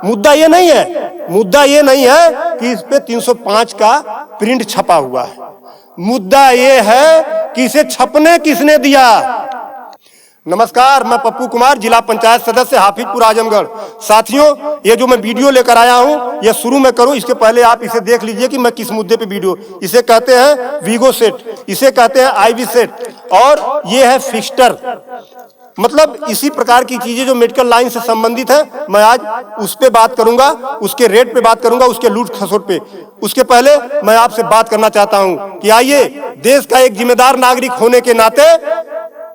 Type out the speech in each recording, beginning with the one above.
मुद्दा ये नहीं है, मुद्दा ये नहीं है कि इस पे 305 का प्रिंट छपा हुआ है। मुद्दा ये है कि इसे छपने किसने दिया। नमस्कार, मैं पप्पू कुमार, जिला पंचायत सदस्य हाफिजपुर आजमगढ़। साथियों, ये जो मैं वीडियो लेकर आया हूं, ये शुरू में करूं इसके पहले आप इसे देख लीजिए कि मैं किस मुद्दे पे वीडियो। इसे कहते हैं वीगो सेट, इसे कहते हैं आईवी सेट, और ये है फिक्स्टर। मतलब इसी प्रकार की चीजें जो मेडिकल लाइन से संबंधित है, मैं आज उस पे बात करूंगा, उसके रेट पे बात करूंगा, उसके लूट खसोट पे। उसके पहले मैं आपसे बात करना चाहता हूं कि आइए, देश का एक जिम्मेदार नागरिक होने के नाते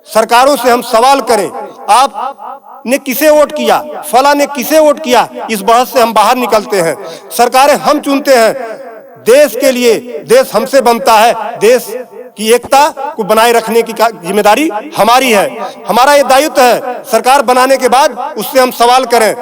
सरकारों से हम सवाल करें, आपने किसे वोट किया, फला ने किसे वोट किया, इस बहस से हम बाहर निकलते हैं। सरकारें हम चुनते हैं देश के लिए, देश हमसे बनता है, देश की एकता को बनाए रखने की जिम्मेदारी हमारी है। हमारा ये दायित्व है सरकार बनाने के बाद उससे हम सवाल करें,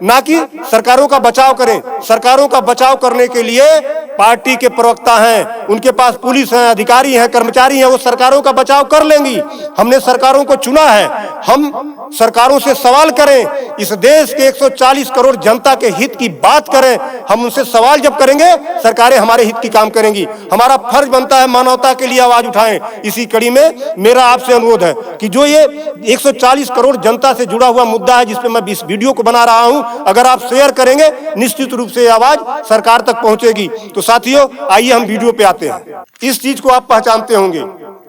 ना कि सरकारों का बचाव करें। सरकारों का बचाव करने के लिए पार्टी के प्रवक्ता हैं, उनके पास पुलिस हैं, अधिकारी हैं, कर्मचारी हैं, वो सरकारों का बचाव कर लेंगी। हमने सरकारों को चुना है, हम सरकारों से सवाल करें, इस देश के 140 करोड़ जनता के हित की बात करें। हम उनसे सवाल जब करेंगे, सरकारें हमारे हित की काम करेंगी। हमारा फर्ज बनता है मानवता के लिए आवाज उठाएं। इसी कड़ी में मेरा आपसे अनुरोध है कि जो ये 140 करोड़ जनता से जुड़ा हुआ मुद्दा है, जिसपे मैं इस वीडियो को बना रहा हूं, अगर आप शेयर करेंगे, निश्चित रूप से आवाज सरकार तक पहुंचेगी। तो साथियों, आइए हम वीडियो पे आते हैं। इस चीज को आप पहचानते होंगे,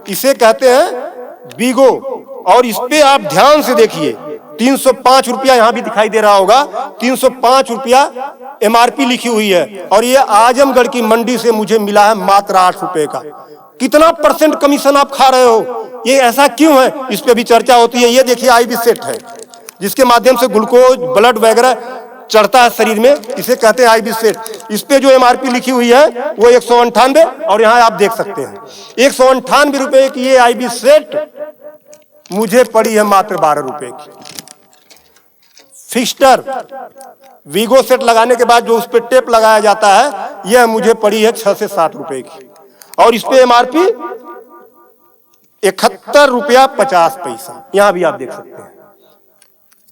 इसे कहते हैं वीगो, और इस पे आप ध्यान से देखिए, 305 रुपया यहां भी दिखाई दे रहा होगा, 305 रुपया MRP लिखी हुई है, और ये आजमगढ़ की मंडी से मुझे मिला है मात्र 8 रुपए का। कितना % कमीशन आप खा रहे हो, ये ऐसा क्यों है, इस पे भी चर्चा होती है। ये देखिए आईवी सेट है, जिसके माध्यम से ग्लूकोज, ब्लड वगैरह चढ़ता है शरीर में, इसे कहते हैं आईवी सेट। इस पे जो MRP लिखी हुई है वो 198, और यहाँ आप देख सकते हैं 198 रुपए की ये आईवी सेट मुझे पड़ी है मात्र 12 रुपए की। फिक्स्टर वीगो सेट लगाने के बाद जो उस पर टेप लगाया जाता है, यह मुझे पड़ी है 6 से 7 रुपए की, और इस पे MRP 71 रुपया 50 पैसा। यहां भी आप देख सकते हैं।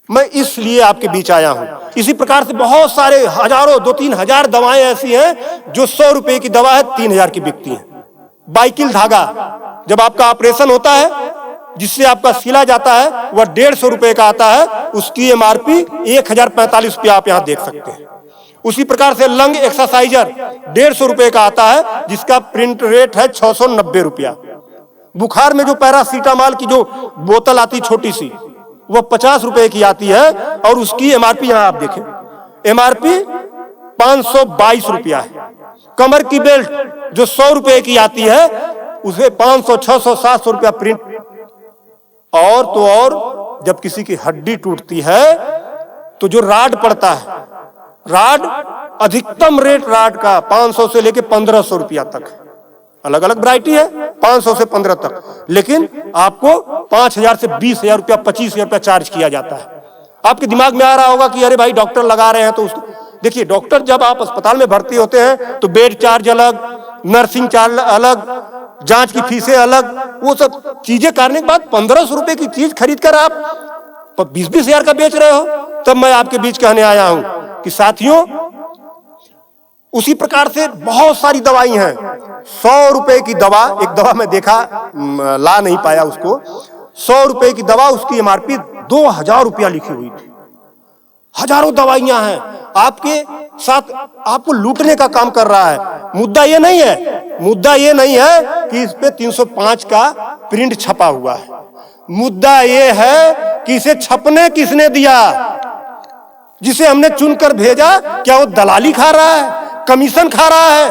मैं इसलिए आपके बीच आया हूं। इसी प्रकार से बहुत सारे हजारों, 2-3 हजार दवाएं ऐसी हैं जो 100 रुपए की दवा है 3000 की बिकती हैं। बाइकिल धागा, जब आपका ऑपरेशन होता है, जिससे आपका सिला जाता है, वह 150 रुपए का आता है, उसकी MRP 1045 रुपया आप यहां देख सकते हैं। उसी प्रकार से लंग एक्सरसाइजर 150 रुपए का आता है, जिसका प्रिंट रेट है 690 रुपया। बुखार में जो पैरासीटामॉल की जो बोतल आती छोटी सी, वह 50 रुपए की आती है, और उसकी MRP यहां आप देखें, MRP 522 रुपया है। कमर की बेल्ट जो 100 रुपए की आती है, उसे 500, 600, 700 रुपया प्रिंट। और तो और, जब किसी की हड्डी टूटती है तो जो राड पड़ता है, राड अधिकतम रेट राड का 500 से लेके 1500 रुपया तक, अलग अलग वैरायटी है, 500 से 15 तक, लेकिन आपको 5000 से 20,000 रुपया, 25,000 रुपया चार्ज किया जाता है। आपके दिमाग में आ रहा होगा कि अरे भाई डॉक्टर लगा रहे हैं, तो उसको देखिए, डॉक्टर जब आप अस्पताल में भर्ती होते हैं तो बेड चार्ज अलग, नर्सिंग चार्ज अलग, जांच की फीसें अलग, वो सब चीजें करने के बाद 1500 रुपए की चीज खरीद कर आप 20-20 हजार का बेच रहे हो। तब मैं आपके बीच कहने आया हूं कि साथियों, उसी प्रकार से बहुत सारी दवाई हैं। 100 रुपए की दवा, एक दवा मैं देखा, ला नहीं पाया उसको, 100 रुपए की दवा, उसकी MRP 2000 रुपया लिखी हुई थी। हजारों दवाइयां हैं, आपके साथ आपको लूटने का काम कर रहा है। मुद्दा ये नहीं है, मुद्दा ये नहीं है कि इस पे 305 का प्रिंट छपा हुआ है। मुद्दा ये है कि इसे छपने किसने दिया, जिसे हमने चुनकर भेजा, क्या वो दलाली खा रहा है, कमीशन खा रहा है?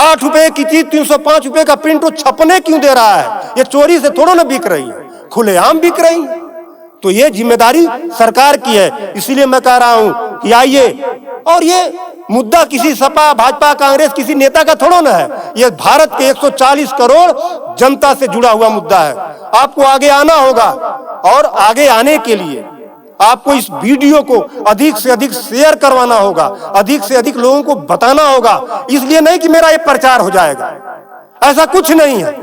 8 रुपए की चीज 305 रुपए का प्रिंट वो छपने क्यों दे रहा है? ये चोरी से थोड़ा ना बिक रही है, खुलेआम बिक रही है। तो ये जिम्मेदारी सरकार की है। इसीलिए मैं कह रहा हूं कि आइए, और ये मुद्दा किसी सपा, भाजपा, कांग्रेस, किसी नेता का थोड़ा ना है, ये भारत के 140 करोड़ जनता से जुड़ा हुआ मुद्दा है। आपको आगे आना होगा, और आगे आने के लिए आपको इस वीडियो को अधिक से अधिक शेयर करवाना होगा, अधिक से अधिक लोगों को बताना होगा। इसलिए नहीं कि मेरा ये प्रचार हो जाएगा, ऐसा कुछ नहीं है।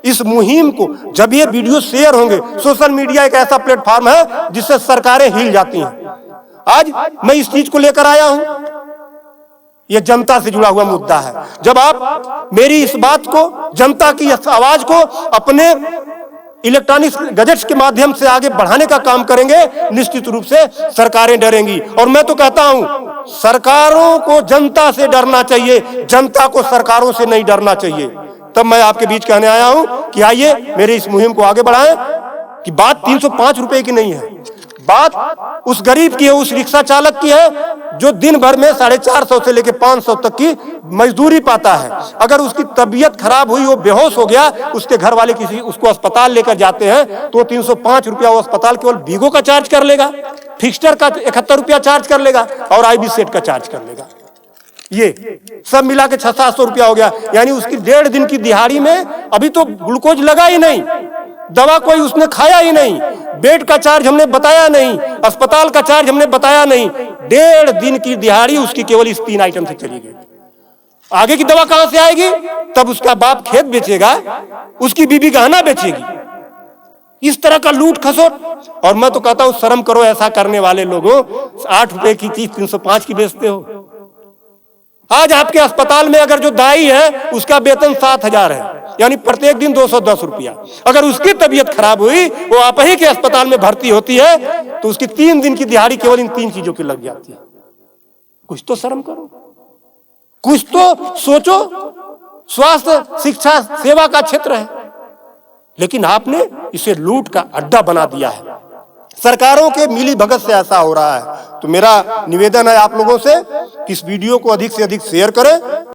इस मुहिम को जब ये वीडियो शेयर होंगे, सोशल मीडिया एक ऐसा प्लेटफॉर्म है जिससे सरकारें हिल जाती हैं। आज मैं इस चीज को लेकर आया हूं, यह जनता से जुड़ा हुआ मुद्दा है। जब आप मेरी इस बात को, जनता की इस आवाज को अपने इलेक्ट्रॉनिक गैजेट्स के माध्यम से आगे बढ़ाने का काम करेंगे, निश्चित रूप से सरकारें डरेंगी। और मैं तो कहता हूं, सरकारों को जनता से डरना चाहिए, जनता को सरकारों से नहीं डरना चाहिए। तब मैं आपके बीच कहने आया हूं कि आइए मेरे इस मुहिम को आगे बढ़ाएं कि बात 305 रुपए की नहीं है, बात उस गरीब की है, उस रिक्शा चालक की है जो दिन भर में 450 से लेकर 500 तक की मजदूरी पाता है। अगर उसकी तबीयत खराब हुई, वो बेहोश हो गया, उसके घर वाले उसको अस्पताल लेकर जाते हैं तो 305 रुपया वो अस्पताल केवल बीगो का चार्ज कर लेगा, फिक्स्चर का 71 रुपया चार्ज कर लेगा और आईबी सेट का चार्ज कर लेगा। ये सब मिला के 600-700 रुपया हो गया। यानी उसकी 1.5 दिन की दिहाड़ी में अभी तो ग्लूकोज लगा ही नहीं, दवा कोई उसने खाया ही नहीं, बेड का चार्ज हमने बताया नहीं, अस्पताल का चार्ज हमने बताया नहीं। 1.5 दिन की दिहाड़ी उसकी केवल इस 3 आइटम से चली गई। आगे की दवा कहां से आएगी? तब उसका बाप खेत बेचेगा, उसकी बीबी गहना बेचेगी। इस तरह का लूट खसोट। और मैं तो कहता हूं शर्म करो ऐसा करने वाले लोगों। 8 रुपए की चीज 305 की बेचते हो। आज आपके अस्पताल में अगर जो दाई है उसका वेतन 7,000 है, यानी प्रत्येक दिन 210 रुपया। अगर उसकी तबीयत खराब हुई, वो आप ही के अस्पताल में भर्ती होती है, तो उसकी 3 दिन की दिहाड़ी केवल इन 3 चीजों की लग जाती है। कुछ तो शर्म करो, कुछ तो सोचो। स्वास्थ्य, शिक्षा, सेवा का क्षेत्र है, लेकिन आपने इसे लूट का अड्डा बना दिया है। सरकारों के मिली भगत से ऐसा हो रहा है। तो मेरा निवेदन है आप लोगों से कि इस वीडियो को अधिक से अधिक शेयर करें।